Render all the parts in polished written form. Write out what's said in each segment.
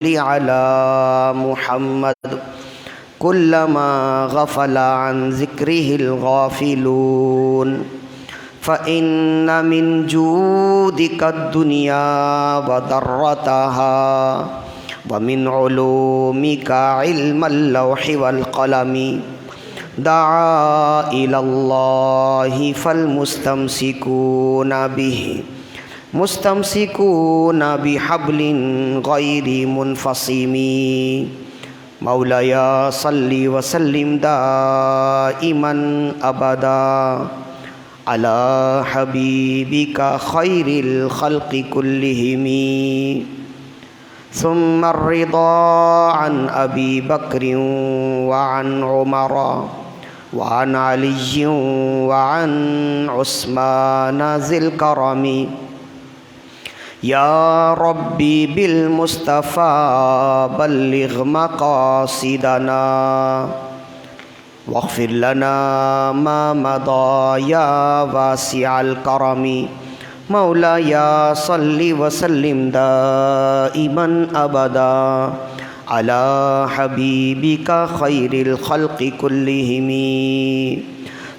على محمد كلما غفل عن ذكره الغافلون فإن من جودك الدنيا وضرتها ومن علومك علم اللوح والقلم دعا إلى الله فالمستمسكون به مستمسكون بحبل غير منفصم مولاي صل وسلم دائما أبدا على حبيبك خير الخلق كلهم ثم الرضا عن أبي بكر وعن عمر وعن علي وعن عثمان ذي الكرم يا ربي بالمصطفى بلغ مقاصدنا واغفر لنا ما مضى يا واسع الكرم مولاي صل وسلم دائما أبدا على حبيبك خير الخلق كلهم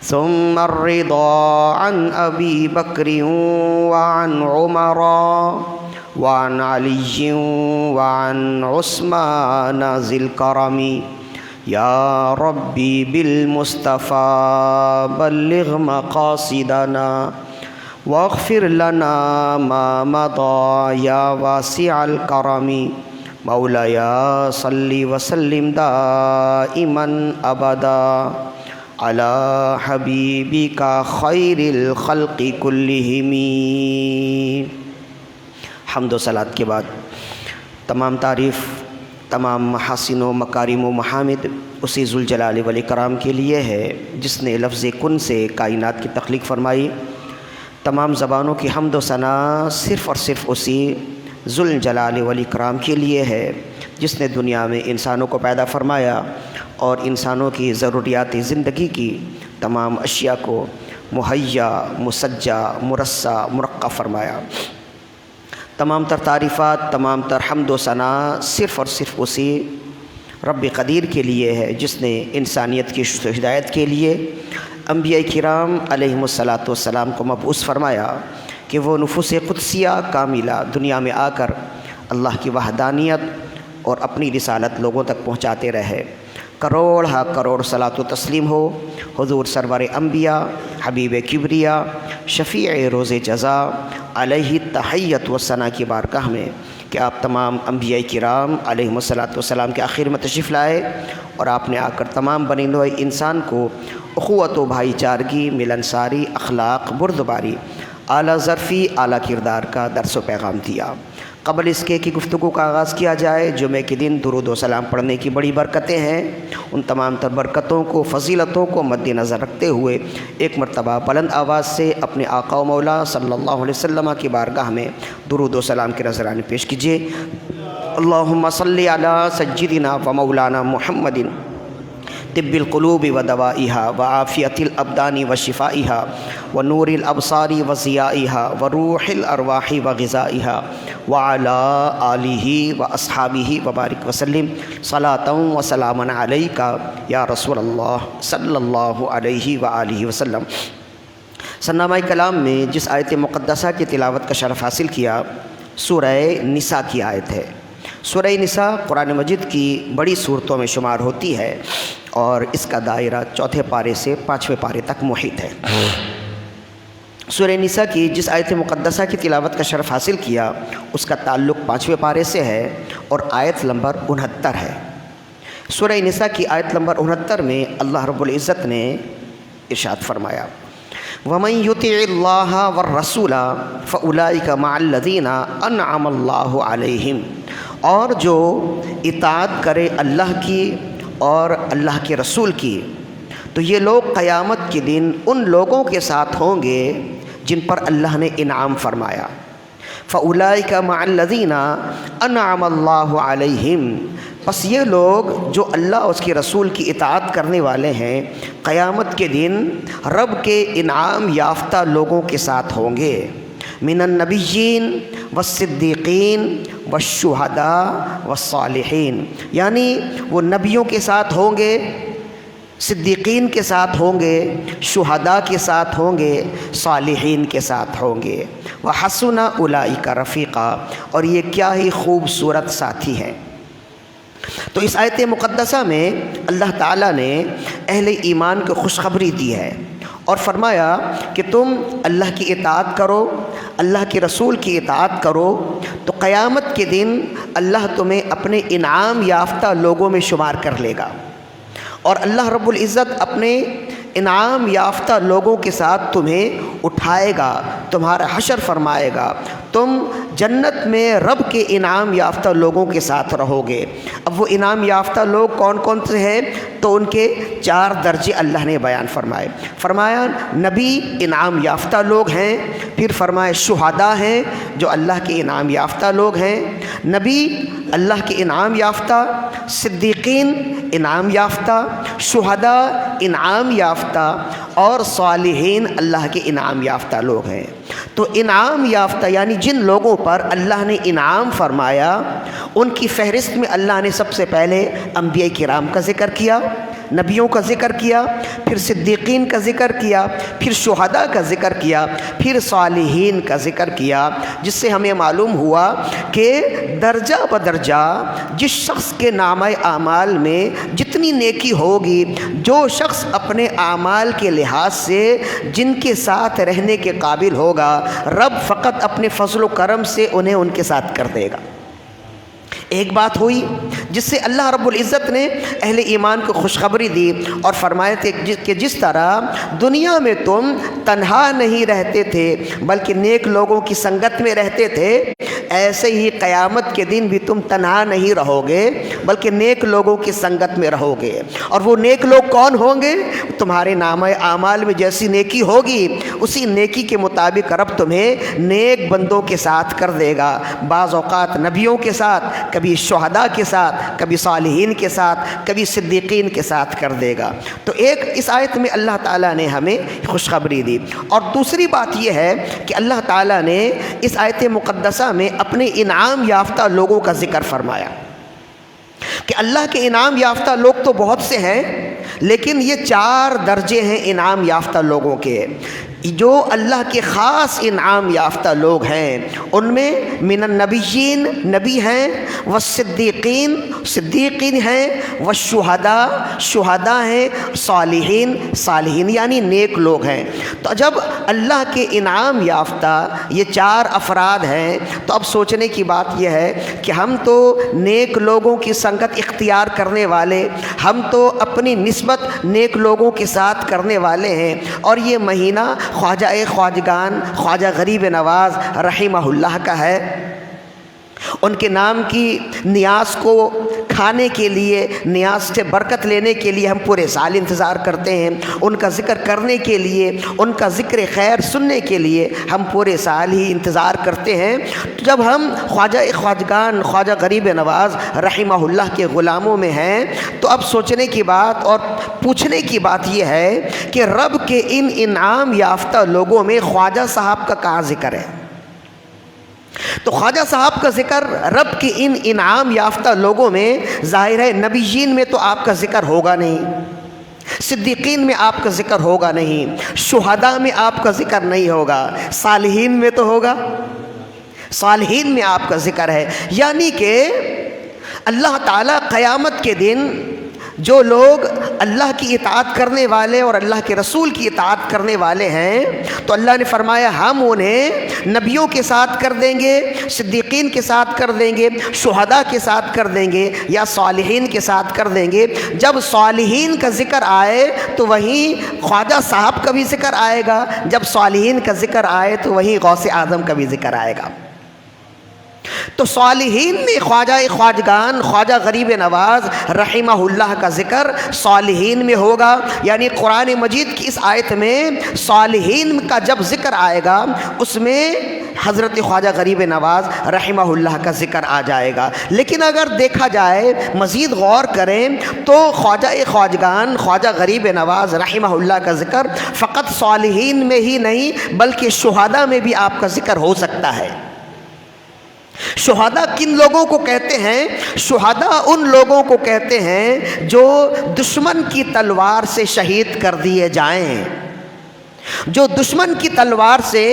ثم الرضا عن أبي بكر وعن عمر وعن علي وعن عثمان ذي الكرم يا ربي بالمصطفى بلغ مقاصدنا واغفر لنا ما مضى يا واسع الكرم مولاي صل وسلم دائما أبدا على حبيبك خير الخلق كلهم. حمد و صلات کے بعد تمام تعریف، تمام محاسن و مکارم و محامد اسی ذوالجلال والاکرام کے لیے ہے جس نے لفظ کن سے کائنات کی تخلیق فرمائی. تمام زبانوں کی حمد و ثنا صرف اور صرف اسی ذوالجلال والاکرام کے لیے ہے جس نے دنیا میں انسانوں کو پیدا فرمایا اور انسانوں کی ضروریات زندگی کی تمام اشیاء کو مہیا، مسجع، مرصع، مرقع فرمایا. تمام تر تعریفات، تمام تر حمد و ثنا صرف اور صرف اسی رب قدیر کے لیے ہے جس نے انسانیت کی ہدایت کے لیے انبیاء کرام علیہم الصلاۃ والسلام کو مبعوث فرمایا کہ وہ نفوس قدسیہ کاملہ دنیا میں آ کر اللہ کی وحدانیت اور اپنی رسالت لوگوں تک پہنچاتے رہے. کروڑ ہا کروڑ صلاۃ و تسلیم ہو حضور سرور انبیاء، حبیب کبریا، شفیع روز جزا علیہ تحیت و ثنا کی بارگاہ میں کہ آپ تمام انبیاء کرام علیہم الصلاۃ والسلام کے آخر میں تشریف لائے اور آپ نے آ کر تمام بنی نوع انسان کو اخوت و بھائی چارگی، ملنساری، اخلاق، بردباری، اعلیٰ ظرفی، اعلیٰ کردار کا درس و پیغام دیا. قبل اس کے کہ گفتگو کا آغاز کیا جائے، جمعے کے دن درود و سلام پڑھنے کی بڑی برکتیں ہیں. ان تمام تر برکتوں کو، فضیلتوں کو مد نظر رکھتے ہوئے ایک مرتبہ بلند آواز سے اپنے آقا و مولا صلی اللہ علیہ وسلم کی بارگاہ میں درود و سلام کے نذرانے پیش کیجیے. اللہم صلی علی سیدنا و مولانا محمد طب القلوب و دوائها وعافیت الابدان و شفائها ونور الابصار و ضیائها وروح الارواح و غذائها وعلى آلہ و اصحابہ وبارک وسلم صلاۃ و سلاما علیک یا رسول اللہ صلی اللہ علیہ وآلہ وسلم. صنامہ کلام میں جس آیت مقدسہ کی تلاوت کا شرف حاصل کیا سورہ نساء کی آیت ہے. سورہ نساء قرآن مجید کی بڑی صورتوں میں شمار ہوتی ہے اور اس کا دائرہ چوتھے پارے سے پانچویں پارے تک محیط ہے. سورہ نساء کی جس آیت مقدسہ کی تلاوت کا شرف حاصل کیا اس کا تعلق پانچویں پارے سے ہے اور آیت نمبر 69 ہے. سورہ نساء کی آیت نمبر 69 میں اللہ رب العزت نے ارشاد فرمایا وَمَن يُطِعِ اللَّهَ وَالرَّسُولَ فَأُولَٰئِكَ مَعَ الَّذِينَ أَنْعَمَ اللَّهُ عَلَيْهِمْ، اور جو اطاعت کرے اللہ کی اور اللہ کے رسول کی تو یہ لوگ قیامت کے دن ان لوگوں کے ساتھ ہوں گے جن پر اللہ نے انعام فرمایا. فَأُولَٰئِكَ مَعَ الَّذِينَ أَنْعَمَ اللَّهُ عَلَيْهِمْ، پس یہ لوگ جو اللہ اور اس کے رسول کی اطاعت کرنے والے ہیں قیامت کے دن رب کے انعام یافتہ لوگوں کے ساتھ ہوں گے. من النبیین والصدیقین والشہداء والصالحین، یعنی وہ نبیوں کے ساتھ ہوں گے، صدیقین کے ساتھ ہوں گے، شہداء کے ساتھ ہوں گے، صالحین کے ساتھ ہوں گے۔ وحسن اولئک رفیقا، اور یہ کیا ہی خوبصورت ساتھی ہیں۔ تو اس آیت مقدسہ میں اللہ تعالیٰ نے اہل ایمان کو خوشخبری دی ہے اور فرمایا کہ تم اللہ کی اطاعت کرو، اللہ کے رسول کی اطاعت کرو، تو قیامت کے دن اللہ تمہیں اپنے انعام یافتہ لوگوں میں شمار کر لے گا، اور اللہ رب العزت اپنے انعام یافتہ لوگوں کے ساتھ تمہیں اٹھائے گا، تمہارا حشر فرمائے گا، تم جنت میں رب کے انعام یافتہ لوگوں کے ساتھ رہو گے۔ اب وہ انعام یافتہ لوگ کون کون سے ہیں؟ تو ان کے 4 درجے اللہ نے بیان فرمائے۔ فرمایا نبی انعام یافتہ لوگ ہیں، پھر فرمائے شہداء ہیں جو اللہ کے انعام یافتہ لوگ ہیں، نبی اللہ کے انعام یافتہ، صدیقین انعام یافتہ، شہداء انعام یافتہ، اور صالحین اللہ کے انعام یافتہ لوگ ہیں۔ تو انعام یافتہ یعنی جن لوگوں پر اللہ نے انعام فرمایا، ان کی فہرست میں اللہ نے سب سے پہلے انبیاء کرام کا ذکر کیا، نبیوں کا ذکر کیا، پھر صدیقین کا ذکر کیا، پھر شہداء کا ذکر کیا، پھر صالحین کا ذکر کیا، جس سے ہمیں معلوم ہوا کہ درجہ بدرجہ جس شخص کے نامہ اعمال میں جتنی نیکی ہوگی، جو شخص اپنے اعمال کے لحاظ سے جن کے ساتھ رہنے کے قابل ہوگا، رب فقط اپنے فضل و کرم سے انہیں ان کے ساتھ کر دے گا۔ ایک بات ہوئی جس سے اللہ رب العزت نے اہل ایمان کو خوشخبری دی اور فرمایا تھے کہ جس طرح دنیا میں تم تنہا نہیں رہتے تھے بلکہ نیک لوگوں کی سنگت میں رہتے تھے، ایسے ہی قیامت کے دن بھی تم تنہا نہیں رہو گے بلکہ نیک لوگوں کی سنگت میں رہو گے۔ اور وہ نیک لوگ کون ہوں گے؟ تمہارے نامہ اعمال میں جیسی نیکی ہوگی اسی نیکی کے مطابق رب تمہیں نیک بندوں کے ساتھ کر دے گا، بعض اوقات نبیوں کے ساتھ، کبھی شہداء کے ساتھ، کبھی صالحین کے ساتھ، کبھی صدیقین کے ساتھ کر دے گا۔ تو ایک اس آیت میں اللہ تعالیٰ نے ہمیں خوشخبری دی، اور دوسری بات یہ ہے کہ اللہ تعالیٰ نے اس آیت مقدسہ میں اپنے انعام یافتہ لوگوں کا ذکر فرمایا کہ اللہ کے انعام یافتہ لوگ تو بہت سے ہیں، لیکن یہ 4 درجے ہیں انعام یافتہ لوگوں کے۔ جو اللہ کے خاص انعام یافتہ لوگ ہیں ان میں من النبیین نبی ہیں، والصدیقین صدیقین ہیں، والشہداء شہداء ہیں، صالحین صالحین یعنی نیک لوگ ہیں۔ تو جب اللہ کے انعام یافتہ یہ 4 افراد ہیں تو اب سوچنے کی بات یہ ہے کہ ہم تو نیک لوگوں کی سنگت اختیار کرنے والے، ہم تو اپنی نسبت نیک لوگوں کے ساتھ کرنے والے ہیں، اور یہ مہینہ خواجہ خواجگان خواجہ غریب نواز رحمہ اللہ کا ہے۔ ان کے نام کی نیاز کو کھانے کے لیے، نیاز سے برکت لینے کے لیے ہم پورے سال انتظار کرتے ہیں، ان کا ذکر کرنے کے لیے، ان کا ذکر خیر سننے کے لیے ہم پورے سال ہی انتظار کرتے ہیں۔ جب ہم خواجہ خواجگان خواجہ غریب نواز رحمہ اللہ کے غلاموں میں ہیں تو اب سوچنے کی بات اور پوچھنے کی بات یہ ہے کہ رب کے ان انعام یافتہ لوگوں میں خواجہ صاحب کا کہاں ذکر ہے؟ تو خواجہ صاحب کا ذکر رب کے ان انعام یافتہ لوگوں میں ظاہر ہے، نبیین میں تو آپ کا ذکر ہوگا نہیں، صدیقین میں آپ کا ذکر ہوگا نہیں، شہداء میں آپ کا ذکر نہیں ہوگا، صالحین میں تو ہوگا، صالحین میں آپ کا ذکر ہے۔ یعنی کہ اللہ تعالیٰ قیامت کے دن جو لوگ اللہ کی اطاعت کرنے والے اور اللہ کے رسول کی اطاعت کرنے والے ہیں تو اللہ نے فرمایا ہم انہیں نبیوں کے ساتھ کر دیں گے، صدیقین کے ساتھ کر دیں گے، شہداء کے ساتھ کر دیں گے، یا صالحین کے ساتھ کر دیں گے۔ جب صالحین کا ذکر آئے تو وہیں خواجہ صاحب کا بھی ذکر آئے گا، جب صالحین کا ذکر آئے تو وہیں غوث اعظم کا بھی ذکر آئے گا۔ تو صالحین میں خواجہ خواجگان خواجہ غریب نواز رحمہ اللہ کا ذکر صالحین میں ہوگا، یعنی قرآن مجید کی اس آیت میں صالحین کا جب ذکر آئے گا اس میں حضرت خواجہ غریب نواز رحمہ اللہ کا ذکر آ جائے گا۔ لیکن اگر دیکھا جائے، مزید غور کریں تو خواجہ خواجگان خواجہ غریب نواز رحمہ اللہ کا ذکر فقط صالحین میں ہی نہیں بلکہ شہداء میں بھی آپ کا ذکر ہو سکتا ہے، شہداء کن لوگوں کو کہتے ہیں؟ شہداء ان لوگوں کو کہتے ہیں جو دشمن کی تلوار سے شہید کر دیے جائیں، جو دشمن کی تلوار سے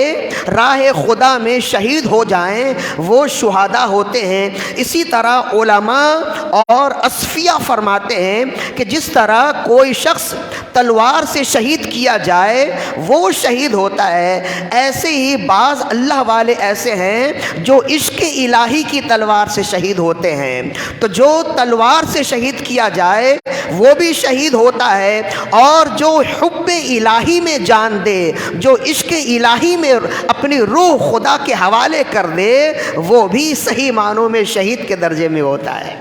راہ خدا میں شہید ہو جائیں، وہ شہداء ہوتے ہیں۔ اسی طرح علماء اور اصفیاء فرماتے ہیں کہ جس طرح کوئی شخص تلوار سے شہید کیا جائے وہ شہید ہوتا ہے، ایسے ہی بعض اللہ والے ایسے ہیں جو عشق الہی کی تلوار سے شہید ہوتے ہیں۔ تو جو تلوار سے شہید کیا جائے وہ بھی شہید ہوتا ہے، اور جو حب الہی میں جان دے، جو عشق الہی میں اپنی روح خدا کے حوالے کر دے، وہ بھی صحیح معنوں میں شہید کے درجے میں ہوتا ہے۔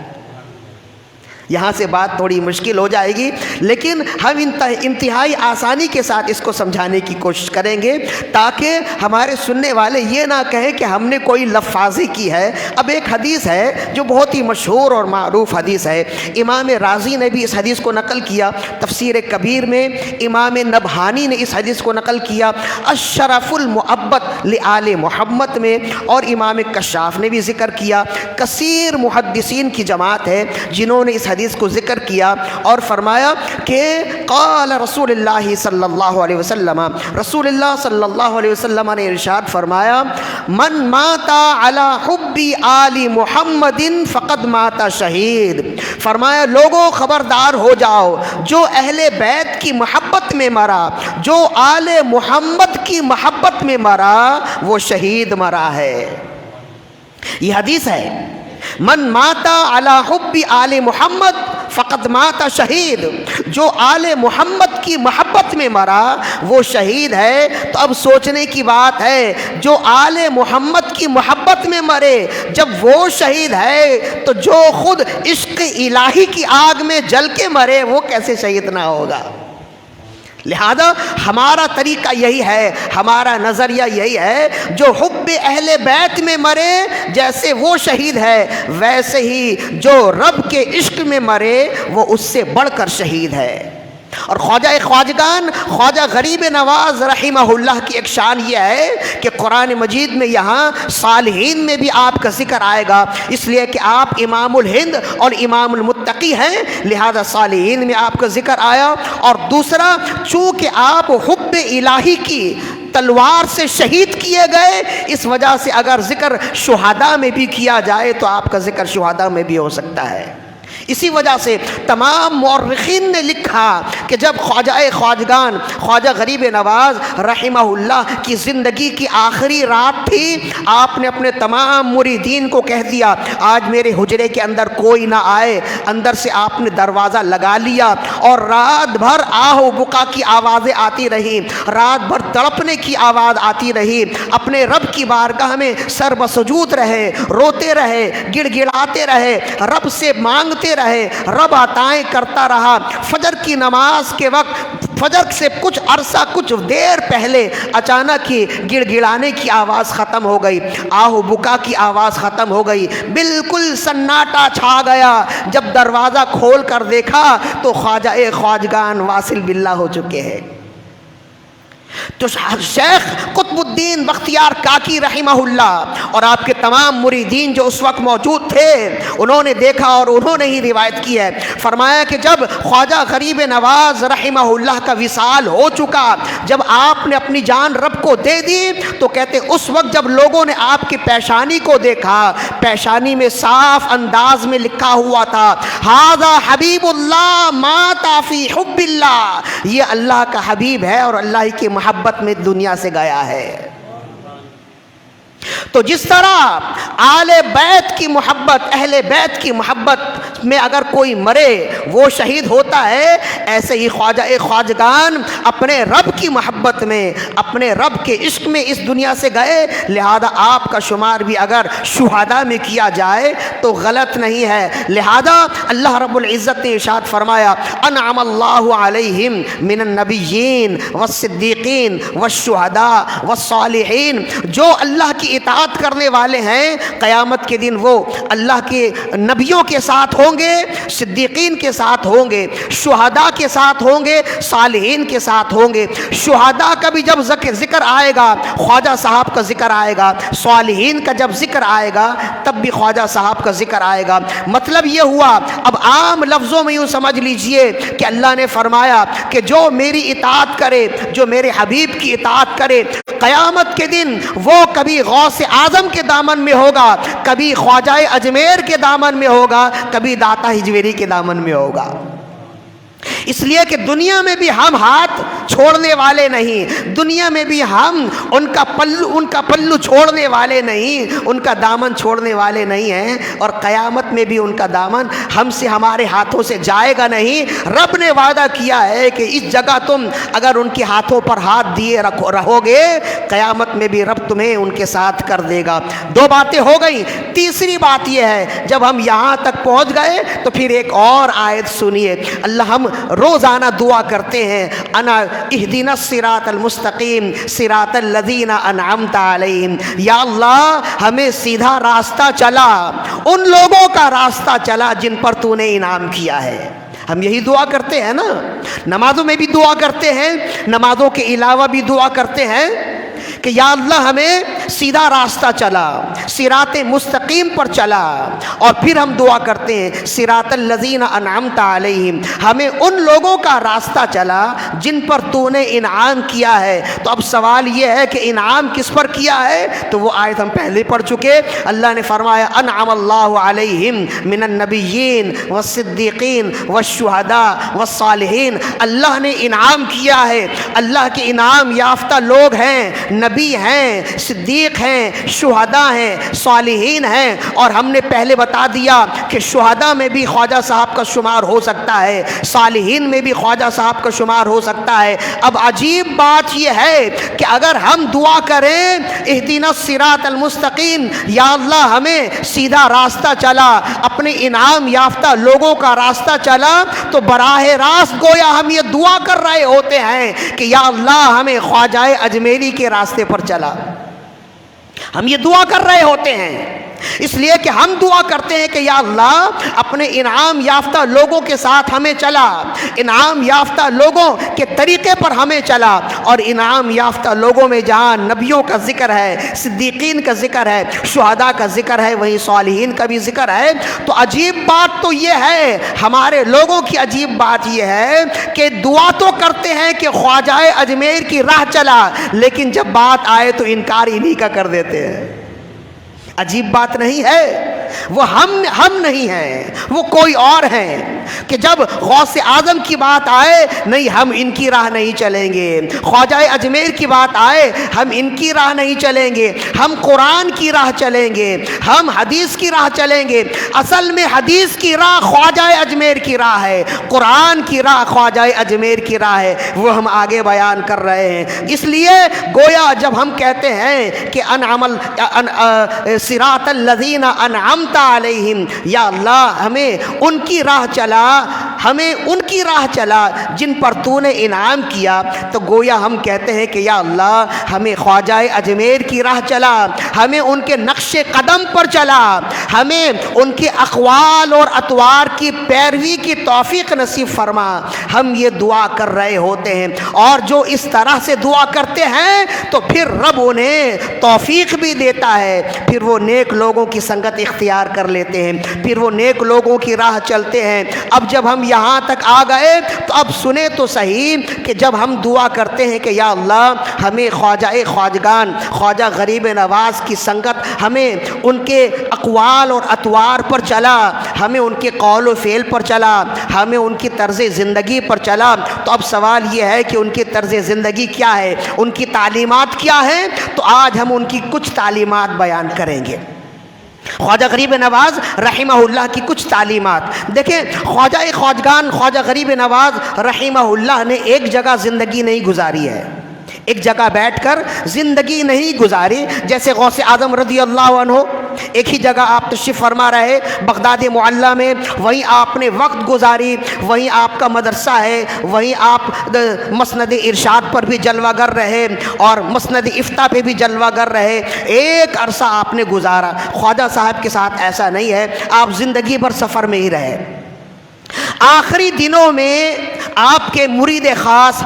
یہاں سے بات تھوڑی مشکل ہو جائے گی، لیکن ہم انتہائی آسانی کے ساتھ اس کو سمجھانے کی کوشش کریں گے تاکہ ہمارے سننے والے یہ نہ کہیں کہ ہم نے کوئی لفاظی کی ہے۔ اب ایک حدیث ہے جو بہت ہی مشہور اور معروف حدیث ہے، امام رازی نے بھی اس حدیث کو نقل کیا، تفسیر کبیر میں امام نبہانی نے اس حدیث کو نقل کیا، الشرف المعبد لآل محمد میں، اور امام کشاف نے بھی ذکر کیا۔ کثیر محدثین کی جماعت ہے جنہوں نے اس حدیث کو ذکر کیا اور فرمایا کہ قال رسول اللہ صلی اللہ علیہ وسلم، رسول اللہ صلی اللہ علیہ وسلم نے ارشاد فرمایا، من مات علی حب آل محمد فقد مات شہید۔ فرمایا لوگوں خبردار ہو جاؤ، جو اہل بیت کی محبت میں مرا، جو آل محمد کی محبت میں مرا، وہ شہید مرا ہے۔ یہ حدیث ہے، من مات علی حب آل محمد فقد مات شہید، جو آل محمد کی محبت میں مرا وہ شہید ہے۔ تو اب سوچنے کی بات ہے، جو آل محمد کی محبت میں مرے جب وہ شہید ہے، تو جو خود عشق الہی کی آگ میں جل کے مرے وہ کیسے شہید نہ ہوگا؟ لہذا ہمارا طریقہ یہی ہے، ہمارا نظریہ یہی ہے، جو حب اہل بیت میں مرے جیسے وہ شہید ہے، ویسے ہی جو رب کے عشق میں مرے وہ اس سے بڑھ کر شہید ہے۔ اور خواجہ خواجگان خواجہ غریب نواز رحمہ اللہ کی ایک شان یہ ہے کہ قرآن مجید میں یہاں صالحین میں بھی آپ کا ذکر آئے گا، اس لیے کہ آپ امام الہند اور امام المتقی ہیں، لہذا صالحین میں آپ کا ذکر آیا۔ اور دوسرا، چونکہ آپ حب الہی کی تلوار سے شہید کیے گئے، اس وجہ سے اگر ذکر شہداء میں بھی کیا جائے تو آپ کا ذکر شہداء میں بھی ہو سکتا ہے۔ اسی وجہ سے تمام مورخین نے لکھا کہ جب خواجہ خواجگان خواجہ غریب نواز رحمہ اللہ کی زندگی کی آخری رات تھی، آپ نے اپنے تمام مریدین کو کہہ دیا آج میرے حجرے کے اندر کوئی نہ آئے۔ اندر سے آپ نے دروازہ لگا لیا اور رات بھر آہ و بکا کی آوازیں آتی رہی، رات بھر تڑپنے کی آواز آتی رہی، اپنے رب کی بارگاہ میں سر بسجود رہے، روتے رہے، گڑ گڑاتے رہے، رب سے مانگتے رہے، رب عطائیں کرتا رہا۔ فجر کی نماز کے وقت، فجر سے کچھ عرصہ کچھ دیر پہلے اچانک ہی گڑ گڑانے کی آواز ختم ہو گئی، آہ و بکا کی آواز ختم ہو گئی، بالکل سناٹا چھا گیا۔ جب دروازہ کھول کر دیکھا تو خواجہ خواجگان واصل باللہ ہو چکے ہیں۔ تو شیخ قطب الدین بختیار کاکی رحمہ اللہ اور آپ کے تمام مریدین جو اس وقت موجود تھے، انہوں نے دیکھا اور انہوں نے ہی روایت کی ہے، فرمایا کہ جب خواجہ غریب نواز رحمہ اللہ کا وصال ہو چکا، جب آپ نے اپنی جان رب کو دے دی، تو کہتے اس وقت جب لوگوں نے آپ کی پیشانی کو دیکھا، پیشانی میں صاف انداز میں لکھا ہوا تھا، ھذا حبیب اللہ مات فی حب اللہ، یہ اللہ کا حبیب ہے اور اللہ کی محبت میں دنیا سے گیا ہے۔ تو جس طرح آل بیت کی محبت، اہل بیت کی محبت میں اگر کوئی مرے وہ شہید ہوتا ہے، ایسے ہی خواجہ خواجگان اپنے رب کی محبت میں، اپنے رب کے عشق میں اس دنیا سے گئے، لہذا آپ کا شمار بھی اگر شہداء میں کیا جائے تو غلط نہیں ہے۔ لہذا اللہ رب العزت نے ارشاد فرمایا، انعم اللہ علیہم من النبیین والصدیقین والشہداء والصالحین، جو اللہ کی اطاعت کرنے والے ہیں قیامت کے دن وہ اللہ کے نبیوں کے ساتھ ہوں گے، صدیقین کے ساتھ ہوں گے، شہداء کے ساتھ ہوں گے، صالحین کے ساتھ ہوں گے۔ شہداء کا بھی جب ذکر آئے گا خواجہ صاحب کا ذکر آئے گا، صالحین کا جب ذکر آئے گا تب بھی خواجہ صاحب کا ذکر آئے گا۔ مطلب یہ ہوا، اب عام لفظوں میں یوں سمجھ لیجئے کہ اللہ نے فرمایا کہ جو میری اطاعت کرے، جو میرے حبیب کی اطاعت کرے، قیامت کے دن وہ کبھی غوث اعظم کے دامن میں ہوگا، کبھی خواجہ اجمیر کے دامن میں ہوگا، کبھی داتا ہجویری کے دامن میں ہوگا۔ اس لیے کہ دنیا میں بھی ہم ہاتھ چھوڑنے والے نہیں، دنیا میں بھی ہم ان کا پلو چھوڑنے والے نہیں، ان کا دامن چھوڑنے والے نہیں ہیں، اور قیامت میں بھی ان کا دامن ہم سے، ہمارے ہاتھوں سے جائے گا نہیں۔ رب نے وعدہ کیا ہے کہ اس جگہ تم اگر ان کے ہاتھوں پر ہاتھ دیے رہو گے، قیامت میں بھی رب تمہیں ان کے ساتھ کر دے گا۔ دو باتیں ہو گئیں۔ تیسری بات یہ ہے، جب ہم یہاں تک پہنچ گئے تو پھر ایک اور آیت سنیے۔ اللہ ہم روزانہ دعا کرتے ہیں، انا اہدنا الصراط المستقیم صراط الذین انعمت علیہم، یا اللہ ہمیں سیدھا راستہ چلا، ان لوگوں کا راستہ چلا جن پر تو نے انعام کیا ہے۔ ہم یہی دعا کرتے ہیں نا، نمازوں میں بھی دعا کرتے ہیں، نمازوں کے علاوہ بھی دعا کرتے ہیں کہ یا اللہ ہمیں سیدھا راستہ چلا، صراط مستقیم پر چلا، اور پھر ہم دعا کرتے ہیں صراط الذین انعمت علیہم، ہمیں ان لوگوں کا راستہ چلا جن پر تو نے انعام کیا ہے۔ تو اب سوال یہ ہے کہ انعام کس پر کیا ہے؟ تو وہ آیت ہم پہلے پڑھ چکے۔ اللہ نے فرمایا انعم اللہ علیہم من النبیین والصدیقین والشہداء والصالحین، اللہ نے انعام کیا ہے، اللہ کے انعام یافتہ لوگ ہیں، نبی ہیں، صدیق ہیں، شہداء ہیں، صالحین ہیں، اور ہم نے پہلے بتا دیا کہ شہداء میں بھی خواجہ صاحب کا شمار ہو سکتا ہے، صالحین میں بھی خواجہ صاحب کا شمار ہو سکتا ہے۔ اب عجیب بات یہ ہے کہ اگر ہم دعا کریں اہدنا الصراط المستقیم، یا اللہ ہمیں سیدھا راستہ چلا، اپنے انعام یافتہ لوگوں کا راستہ چلا، تو براہ راست گویا ہم یہ دعا کر رہے ہوتے ہیں کہ یا اللہ ہمیں خواجہ اجمیری کے راستے پر چلا، ہم یہ دعا کر رہے ہوتے ہیں۔ اس لیے کہ ہم دعا کرتے ہیں کہ یا اللہ اپنے انعام یافتہ لوگوں کے ساتھ ہمیں چلا، انعام یافتہ لوگوں کے طریقے پر ہمیں چلا، اور انعام یافتہ لوگوں میں جہاں نبیوں کا ذکر ہے، صدیقین کا ذکر ہے، شہداء کا ذکر ہے، وہیں صالحین کا بھی ذکر ہے۔ تو عجیب بات تو یہ ہے، ہمارے لوگوں کی عجیب بات یہ ہے کہ دعا تو کرتے ہیں کہ خواجہ اجمیر کی راہ چلا، لیکن جب بات آئے تو انکار انہی کا کر دیتے ہیں۔ عجیب بات نہیں ہے؟ وہ ہم نہیں ہیں، وہ کوئی اور ہیں کہ جب غوث اعظم کی بات آئے، نہیں ہم ان کی راہ نہیں چلیں گے، خواجہ اجمیر کی بات آئے ہم ان کی راہ نہیں چلیں گے، ہم قرآن کی راہ چلیں گے، ہم حدیث کی راہ چلیں گے۔ اصل میں حدیث کی راہ خواجہ اجمیر کی راہ ہے، قرآن کی راہ خواجہ اجمیر کی راہ ہے، وہ ہم آگے بیان کر رہے ہیں۔ اس لیے گویا جب ہم کہتے ہیں کہ صراط الذین انعمت علیہم، یا اللہ ہمیں ان کی راہ چلا، ہمیں ان کی راہ چلا جن پر تو نے انعام کیا، تو گویا ہم کہتے ہیں کہ یا اللہ ہمیں خواجہ اجمیر کی راہ چلا، ہمیں ان کے نقش قدم پر چلا، ہمیں ان کے اقوال اور اطوار کی پیروی کی توفیق نصیب فرما۔ ہم یہ دعا کر رہے ہوتے ہیں، اور جو اس طرح سے دعا کرتے ہیں تو پھر رب انہیں توفیق بھی دیتا ہے، پھر وہ نیک لوگوں کی سنگت اختیار کر لیتے ہیں، پھر وہ نیک لوگوں کی راہ چلتے ہیں۔ اب جب ہم یہاں تک آ گئے تو اب سنیں تو صحیح کہ جب ہم دعا کرتے ہیں کہ یا اللہ ہمیں خواجہ خواجگان خواجہ غریب نواز کی سنگت، ہمیں ان کے اقوال اور اطوار پر چلا، ہمیں ان کے قول و فعل پر چلا، ہمیں ان کی طرز زندگی پر چلا، تو اب سوال یہ ہے کہ ان کی طرز زندگی کیا ہے، ان کی تعلیمات کیا ہیں؟ تو آج ہم ان کی کچھ تعلیمات بیان کریں گے۔ خواجہ غریب نواز رحمہ اللہ کی کچھ تعلیمات دیکھیں۔ خواجہ خواجگان خواجہ غریب نواز رحمہ اللہ نے ایک جگہ زندگی نہیں گزاری ہے، ایک جگہ بیٹھ کر زندگی نہیں گزاری۔ جیسے غوث اعظم رضی اللہ عنہ ایک ہی جگہ آپ تشریف فرما رہے بغداد معلیٰ میں، وہیں آپ نے وقت گزاری، وہیں آپ کا مدرسہ ہے، وہیں آپ مسند ارشاد پر بھی جلوہ گر رہے اور مسند افتاء پہ بھی جلوہ گر رہے، ایک عرصہ آپ نے گزارا۔ خواجہ صاحب کے ساتھ ایسا نہیں ہے، آپ زندگی بھر سفر میں ہی رہے، آخری دنوں میں آپ کے مرید خاص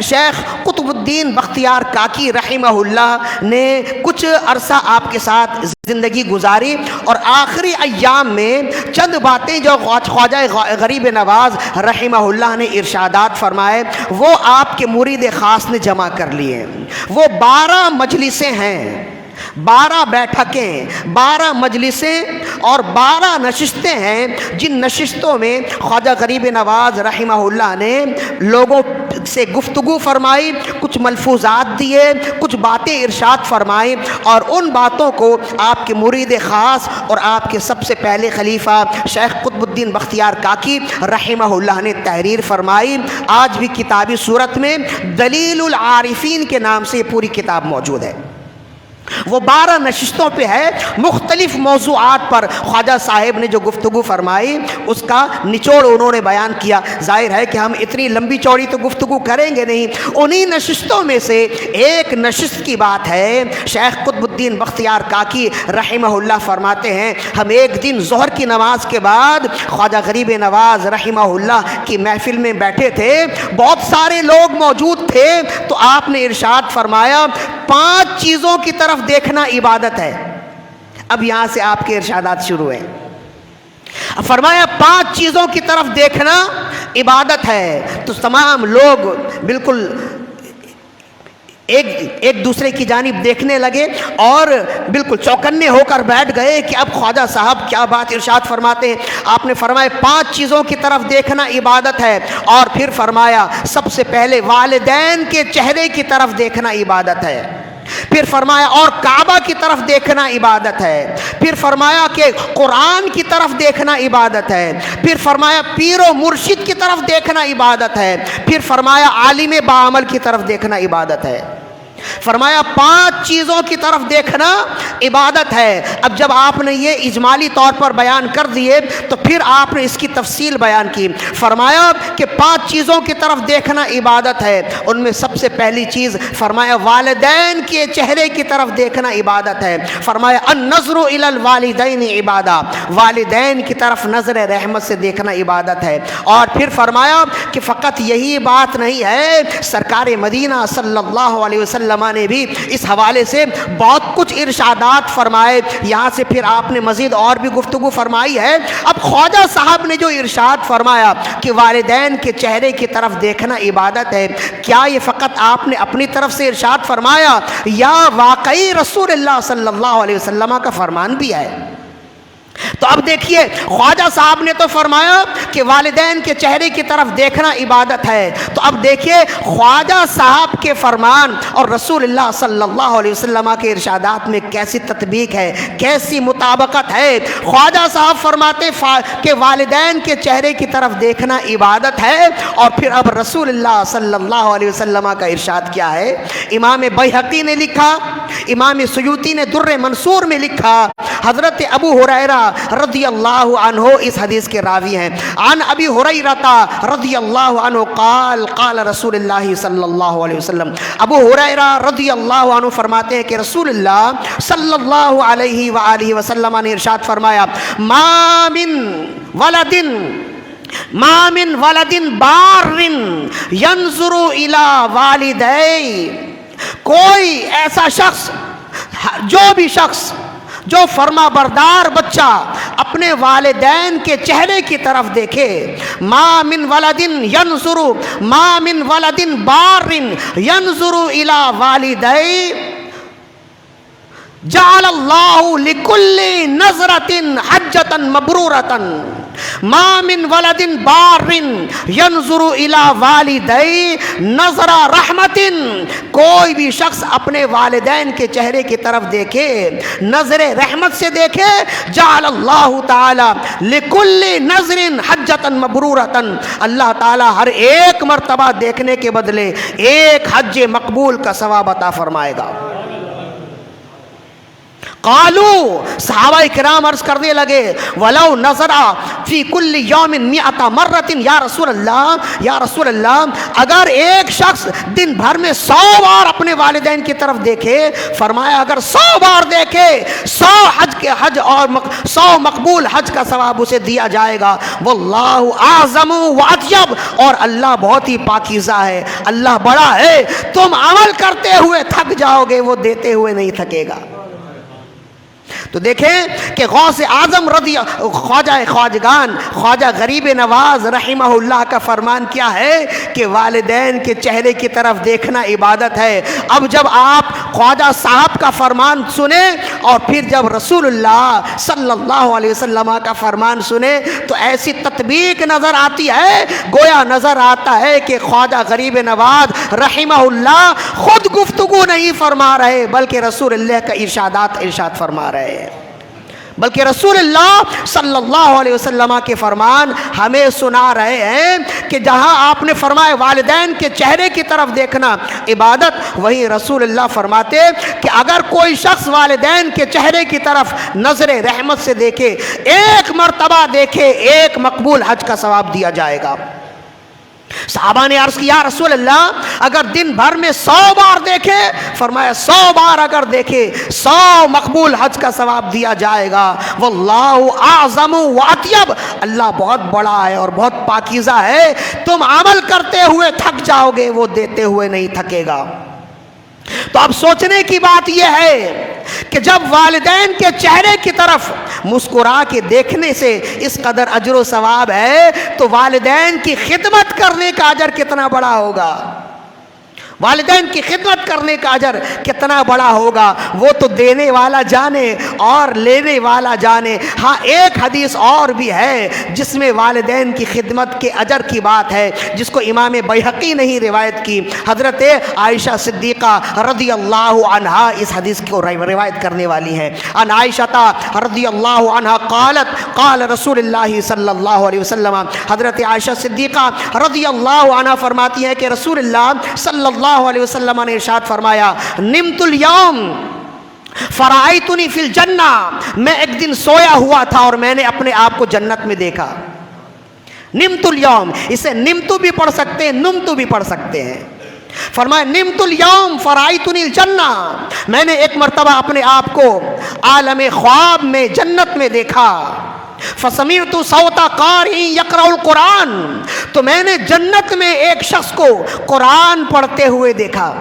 شیخ قطب الدین بختیار کاکی رحمہ اللہ نے کچھ عرصہ آپ کے ساتھ زندگی گزاری، اور آخری ایام میں چند باتیں جو خواجہ غریب نواز رحمہ اللہ نے ارشادات فرمائے وہ آپ کے مرید خاص نے جمع کر لیے۔ وہ 12 مجلسیں ہیں، 12 بیٹھکیں، 12 مجلسیں اور 12 نشستیں ہیں، جن نشستوں میں خواجہ غریب نواز رحمہ اللہ نے لوگوں سے گفتگو فرمائی، کچھ ملفوظات دیے، کچھ باتیں ارشاد فرمائیں، اور ان باتوں کو آپ کے مرید خاص اور آپ کے سب سے پہلے خلیفہ شیخ قطب الدین بختیار کاکی رحمہ اللہ نے تحریر فرمائی۔ آج بھی کتابی صورت میں دلیل العارفین کے نام سے یہ پوری کتاب موجود ہے۔ وہ 12 نشستوں پہ ہے، مختلف موضوعات پر خواجہ صاحب نے جو گفتگو فرمائی اس کا نچوڑ انہوں نے بیان کیا۔ ظاہر ہے کہ ہم اتنی لمبی چوڑی تو گفتگو کریں گے نہیں۔ انہی نشستوں میں سے ایک نشست کی بات ہے، شیخ قطب الدین بختیار کاکی رحمہ اللہ فرماتے ہیں ہم ایک دن ظہر کی نماز کے بعد خواجہ غریب نواز رحمہ اللہ کی محفل میں بیٹھے تھے، بہت سارے لوگ موجود تھے، تو آپ نے ارشاد فرمایا 5 چیزوں کی طرف دیکھنا عبادت ہے۔ اب یہاں سے آپ کے ارشادات شروع ہیں۔ فرمایا 5 چیزوں کی طرف دیکھنا عبادت ہے، تو تمام لوگ بالکل ایک دوسرے کی جانب دیکھنے لگے اور بالکل چوکنے ہو کر بیٹھ گئے کہ اب خواجہ صاحب کیا بات ارشاد فرماتے ہیں۔ آپ نے فرمایا 5 چیزوں کی طرف دیکھنا عبادت ہے، اور پھر فرمایا سب سے پہلے والدین کے چہرے کی طرف دیکھنا عبادت ہے، پھر فرمایا اور کعبہ کی طرف دیکھنا عبادت ہے، پھر فرمایا کہ قرآن کی طرف دیکھنا عبادت ہے، پھر فرمایا پیر و مرشد کی طرف دیکھنا عبادت ہے، پھر فرمایا عالم باعمل کی طرف دیکھنا عبادت ہے۔ فرمایا 5 چیزوں کی طرف دیکھنا عبادت ہے۔ اب جب آپ نے یہ اجمالی طور پر بیان کر دیے تو پھر آپ نے اس کی تفصیل بیان کی۔ فرمایا کہ 5 چیزوں کی طرف دیکھنا عبادت ہے، ان میں سب سے پہلی چیز فرمایا والدین کے چہرے کی طرف دیکھنا عبادت ہے۔ فرمایا النظر الی الوالدین عبادہ، والدین کی طرف نظر رحمت سے دیکھنا عبادت ہے۔ اور پھر فرمایا کہ فقط یہی بات نہیں ہے، سرکار مدینہ صلی اللہ علیہ وسلم نے بھی اس حوالے سے بہت کچھ ارشادات فرمائے۔ یہاں سے پھر آپ نے مزید اور بھی گفتگو فرمائی ہے۔ اب خواجہ صاحب نے جو ارشاد فرمایا کہ والدین کے چہرے کی طرف دیکھنا عبادت ہے، کیا یہ فقط آپ نے اپنی طرف سے ارشاد فرمایا یا واقعی رسول اللہ صلی اللہ علیہ وسلم کا فرمان بھی ہے؟ تو اب دیکھیے خواجہ صاحب نے تو فرمایا کہ والدین کے چہرے کی طرف دیکھنا عبادت ہے، تو اب دیکھیے خواجہ صاحب کے فرمان اور رسول اللہ صلی اللہ علیہ وسلم کے ارشادات میں کیسی تطبیق ہے، کیسی مطابقت ہے۔ خواجہ صاحب فرماتے کہ والدین کے چہرے کی طرف دیکھنا عبادت ہے، اور پھر اب رسول اللہ صلی اللہ علیہ وسلم کا ارشاد کیا ہے؟ امام بیہقی نے لکھا، امام سیوطی نے در منصور میں لکھا، حضرت ابو ہریرہ رضی اللہ عنہ اس حدیث کے راوی ہیں۔ عن ابی ہریرہ رضی اللہ عنہ قال قال رسول اللہ صلی اللہ علیہ وسلم، ابو ہریرہ رضی اللہ عنہ فرماتے ہیں کہ رسول اللہ صلی اللہ علیہ وآلہ وسلم نے ارشاد فرمایا ما من ولد بار ينظر الى والدی، کوئی ایسا شخص، جو فرما بردار بچہ اپنے والدین کے چہرے کی طرف دیکھے، ما من ولد بار ينظر الى والدی جعل اللہ لکل نظرۃ حجۃ مبرورۃ، ما من ولد بار ينظر الى والدی نظر رحمت، کوئی بھی شخص اپنے والدین کے چہرے کی طرف دیکھے، نظر رحمت سے دیکھے، جعل اللہ تعالی لکل نظر حجۃ مبرورۃ، اللہ تعالی ہر ایک مرتبہ دیکھنے کے بدلے ایک حج مقبول کا ثواب عطا فرمائے گا۔ قالو صحابہ کرام عرض کرنے لگے ولو نظرا فی کل یوم مئۃ مرۃ یا رسول اللہ اگر ایک شخص دن بھر میں 100 بار اپنے والدین کی طرف دیکھے، فرمایا اگر 100 بار دیکھے 100 مقبول حج کا ثواب اسے دیا جائے گا، واللہ اعظم و اطیب، اور اللہ بہت ہی پاکیزہ ہے، اللہ بڑا ہے، تم عمل کرتے ہوئے تھک جاؤ گے، وہ دیتے ہوئے نہیں تھکے گا۔ تو دیکھیں کہ غوث اعظم خواجگان خواجہ غریب نواز رحمہ اللہ کا فرمان کیا ہے کہ والدین کے چہرے کی طرف دیکھنا عبادت ہے۔ اب جب آپ خواجہ صاحب کا فرمان سنیں اور پھر جب رسول اللہ صلی اللہ علیہ وسلم کا فرمان سنیں تو ایسی تطبیق نظر آتی ہے، گویا نظر آتا ہے کہ خواجہ غریب نواز رحمہ اللہ خود گفتگو نہیں فرما رہے بلکہ رسول اللہ کا ارشاد فرما رہے ہیں، بلکہ رسول اللہ صلی اللہ علیہ وسلم کے فرمان ہمیں سنا رہے ہیں کہ جہاں آپ نے فرمایا والدین کے چہرے کی طرف دیکھنا عبادت، وہیں رسول اللہ فرماتے کہ اگر کوئی شخص والدین کے چہرے کی طرف نظر رحمت سے دیکھے، ایک مرتبہ دیکھے، ایک مقبول حج کا ثواب دیا جائے گا۔ صحابہ نے عرض کیا یا رسول اللہ اگر دن بھر میں 100 بار دیکھے، فرمایا 100 بار اگر دیکھے 100 مقبول حج کا ثواب دیا جائے گا، واللہ اعظم و اطیب، اللہ بہت بڑا ہے اور بہت پاکیزہ ہے، تم عمل کرتے ہوئے تھک جاؤ گے، وہ دیتے ہوئے نہیں تھکے گا۔ تو اب سوچنے کی بات یہ ہے کہ جب والدین کے چہرے کی طرف مسکرا کے دیکھنے سے اس قدر اجر و ثواب ہے تو والدین کی خدمت کرنے کا اجر کتنا بڑا ہوگا، والدین کی خدمت کرنے کا اجر کتنا بڑا ہوگا، وہ تو دینے والا جانے اور لینے والا جانے۔ ہاں ایک حدیث اور بھی ہے جس میں والدین کی خدمت کے اجر کی بات ہے، جس کو امام بیہقی نے ہی روایت کی، حضرت عائشہ صدیقہ رضی اللہ عنہا اس حدیث کو روایت کرنے والی ہیں۔ ان عائشہ رضی اللہ عنہا قالت قال رسول اللہ صلی اللہ علیہ وسلم، حضرت عائشہ صدیقہ رضی اللہ عنہا فرماتی ہیں کہ رسول اللہ صلی اللہ علیہ وسلم نے ارشاد فرمایا نمت الیوم فرائیتنی فی الجنہ، میں ایک دن سویا ہوا تھا اور میں نے اپنے آپ کو جنت میں دیکھا۔ نمت الیوم، اسے نمتو بھی پڑھ سکتے ہیں، نمتو بھی پڑھ سکتے ہیں۔ فرمایا نمت الیوم فرائیتنی الجنہ، میں نے ایک مرتبہ اپنے آپ کو عالم خواب میں جنت میں دیکھا۔ فسمعت صوت قارئ یقرأ القرآن، تو میں نے جنت میں ایک شخص کو قرآن پڑھتے ہوئے دیکھا،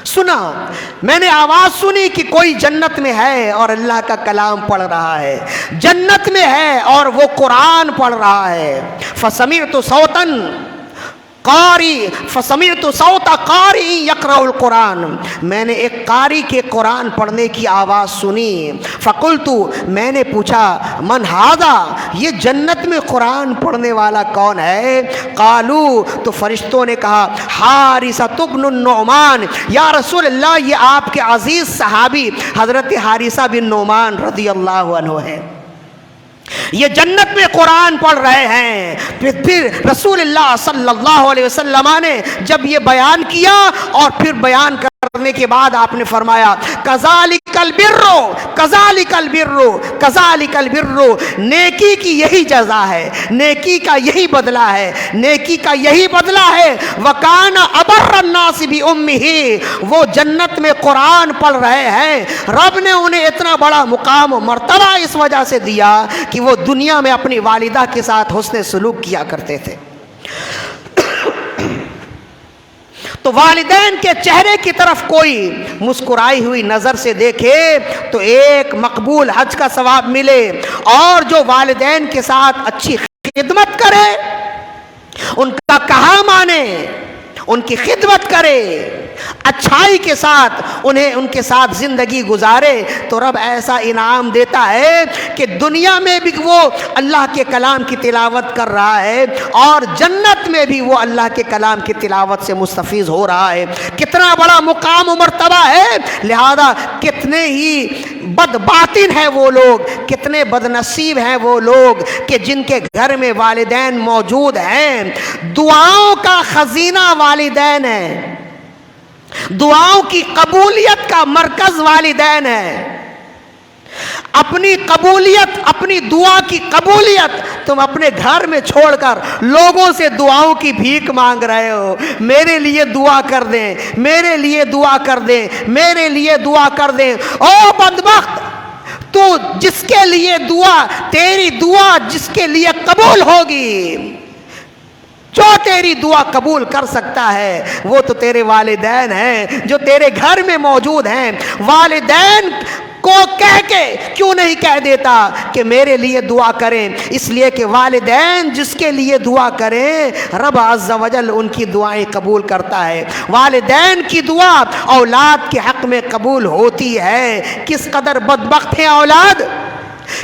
سنا، میں نے آواز سنی کہ کوئی جنت میں ہے اور اللہ کا کلام پڑھ رہا ہے، جنت میں ہے اور وہ قرآن پڑھ رہا ہے۔ فسمعت صوتا قاری فسمعت صوت قارئ یقرأ القرآن، میں نے ایک قاری کے قرآن پڑھنے کی آواز سنی۔ فقلت، میں نے پوچھا من ھذا، یہ جنت میں قرآن پڑھنے والا کون ہے؟ قالوا، تو فرشتوں نے کہا حارثہ بن النعمان، یا رسول اللہ یہ آپ کے عزیز صحابی حضرت حارثہ بن نعمان رضی اللہ عنہ ہے، یہ جنت میں قرآن پڑھ رہے ہیں۔ پھر رسول اللہ صلی اللہ علیہ وسلم نے جب یہ بیان کیا اور پھر بیان کرنے کے بعد آپ نے فرمایا کذالک البر کذالک البر کذالک البر، نیکی کی یہی جزا ہے، نیکی کا یہی بدلہ ہے، نیکی کا یہی بدلہ ہے۔ وکان ابر الناس بامہ، وہ جنت میں قرآن پڑھ رہے ہیں، رب نے انہیں اتنا بڑا مقام و مرتبہ اس وجہ سے دیا کہ وہ دنیا میں اپنی والدہ کے ساتھ حسن سلوک کیا کرتے تھے۔ تو والدین کے چہرے کی طرف کوئی مسکرائی ہوئی نظر سے دیکھے تو ایک مقبول حج کا ثواب ملے، اور جو والدین کے ساتھ اچھی خدمت کرے، ان کا کہا مانے، ان کی خدمت کرے، اچھائی کے ساتھ انہیں ان کے ساتھ زندگی گزارے، تو رب ایسا انعام دیتا ہے کہ دنیا میں بھی وہ اللہ کے کلام کی تلاوت کر رہا ہے اور جنت میں بھی وہ اللہ کے کلام کی تلاوت سے مستفیض ہو رہا ہے۔ کتنا بڑا مقام و مرتبہ ہے، لہذا کتنے ہی بد باطن ہیں وہ لوگ، کتنے بد نصیب ہیں وہ لوگ کہ جن کے گھر میں والدین موجود ہیں۔ دعاؤں کا خزینہ والدین ہیں، دعاؤں کی قبولیت کا مرکز والدین ہے۔ اپنی قبولیت، اپنی دعا کی قبولیت تم اپنے گھر میں چھوڑ کر لوگوں سے دعاؤں کی بھیک مانگ رہے ہو، میرے لیے دعا کر دیں، میرے لیے دعا کر دیں، میرے لیے دعا کر دیں۔ او بدبخت، تو جس کے لیے دعا، تیری دعا جس کے لیے قبول ہوگی، جو تیری دعا قبول کر سکتا ہے وہ تو تیرے والدین ہیں جو تیرے گھر میں موجود ہیں۔ والدین کو کہہ کے کیوں نہیں کہہ دیتا کہ میرے لیے دعا کریں؟ اس لیے کہ والدین جس کے لیے دعا کریں رب عز و جل ان کی دعائیں قبول کرتا ہے۔ والدین کی دعا اولاد کے حق میں قبول ہوتی ہے۔ کس قدر بدبخت ہیں اولاد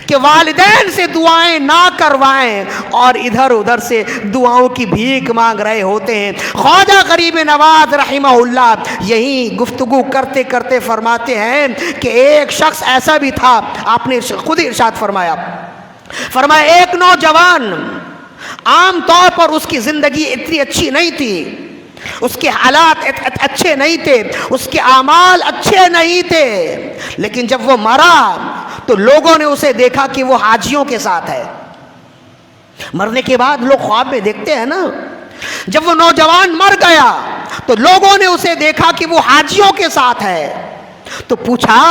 کہ والدین سے دعائیں نہ کروائیں اور ادھر ادھر سے دعاؤں کی بھیک مانگ رہے ہوتے ہیں۔ خواجہ غریب نواز رحمہ اللہ یہی گفتگو کرتے کرتے فرماتے ہیں کہ ایک شخص ایسا بھی تھا، آپ نے خود ہی ارشاد فرمایا ایک نوجوان، عام طور پر اس کی زندگی اتنی اچھی نہیں تھی، اس کے حالات اچھے نہیں تھے، اس کے اعمال اچھے نہیں تھے، لیکن جب وہ مرا تو لوگوں نے اسے دیکھا کہ وہ حاجیوں کے ساتھ ہے۔ مرنے کے بعد لوگ خواب میں دیکھتے ہیں نا، جب وہ نوجوان مر گیا تو لوگوں نے اسے دیکھا کہ وہ حاجیوں کے ساتھ ہے، تو پوچھا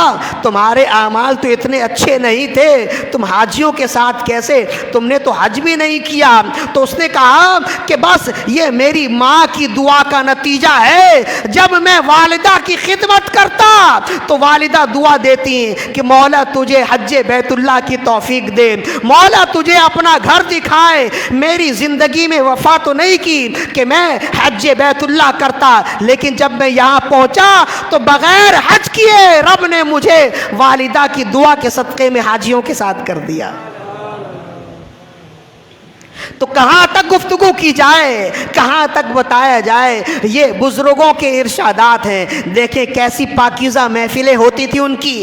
تمہارے اعمال تو اتنے اچھے نہیں تھے، تم حاجیوں کے ساتھ کیسے؟ تم نے تو حج بھی نہیں کیا۔ تو اس نے کہا کہ بس یہ میری ماں کی دعا کا نتیجہ ہے، جب میں والدہ کی خدمت کرتا تو والدہ دعا دیتی کہ مولا تجھے حج بیت اللہ کی توفیق دے، مولا تجھے اپنا گھر دکھائے۔ میری زندگی میں وفا تو نہیں کی کہ میں حج بیت اللہ کرتا، لیکن جب میں یہاں پہنچا تو بغیر حج کیے رب نے مجھے والدہ کی دعا کے صدقے میں حاجیوں کے ساتھ کر دیا۔ تو کہاں تک گفتگو کی جائے، کہاں تک بتایا جائے؟ یہ بزرگوں کے ارشادات ہیں۔ دیکھیں کیسی پاکیزہ محفلیں ہوتی تھی ان کی،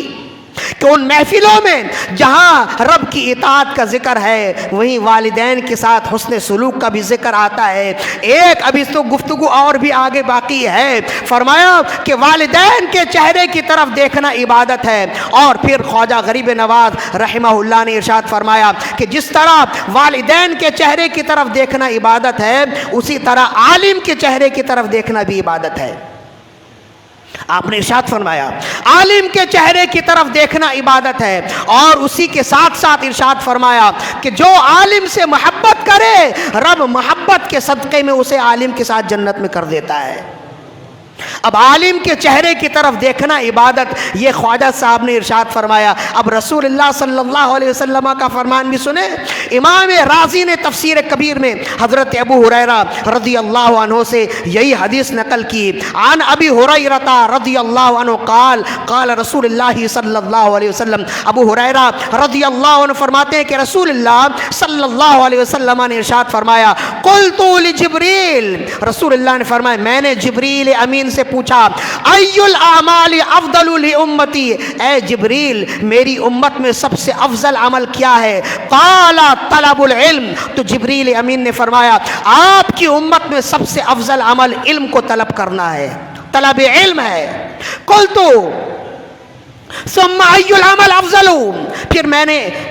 کہ ان محفلوں میں جہاں رب کی اطاعت کا ذکر ہے وہیں والدین کے ساتھ حسن سلوک کا بھی ذکر آتا ہے۔ ایک ابھی تو گفتگو اور بھی آگے باقی ہے۔ فرمایا کہ والدین کے چہرے کی طرف دیکھنا عبادت ہے، اور پھر خواجہ غریب نواز رحمہ اللہ نے ارشاد فرمایا کہ جس طرح والدین کے چہرے کی طرف دیکھنا عبادت ہے، اسی طرح عالم کے چہرے کی طرف دیکھنا بھی عبادت ہے۔ آپ نے ارشاد فرمایا عالم کے چہرے کی طرف دیکھنا عبادت ہے، اور اسی کے ساتھ ساتھ ارشاد فرمایا کہ جو عالم سے محبت کرے رب محبت کے صدقے میں اسے عالم کے ساتھ جنت میں کر دیتا ہے۔ اب عالم کے چہرے کی طرف دیکھنا عبادت، یہ خواجہ صاحب نے ارشاد فرمایا۔ اب رسول اللہ صلی اللہ علیہ وسلم کا فرمان بھی سنیں۔ امام رازی نے تفسیر کبیر میں حضرت ابو ہریرہ رضی اللہ عنہ سے یہی حدیث نقل کی۔ عن ابی ہریرہ رضی اللہ عنہ قال قال رسول اللہ صلی اللہ علیہ وسلم، ابو ہریرہ رضی اللہ عنہ فرماتے ہیں کہ رسول اللہ صلی اللہ علیہ وسلم نے ارشاد فرمایا قلت لجبریل، رسول اللہ نے فرمایا میں نے جبریل امین سے پوچھا ای الاعمال افضل لامتی، اے جبریل میری امت میں سب سے افضل عمل کیا ہے؟ قال طلب العلم، تو جبریل امین نے فرمایا آپ کی امت میں سب سے افضل عمل علم کو طلب کرنا ہے، طلب علم ہے۔ قلت ثم ای العمل افضل،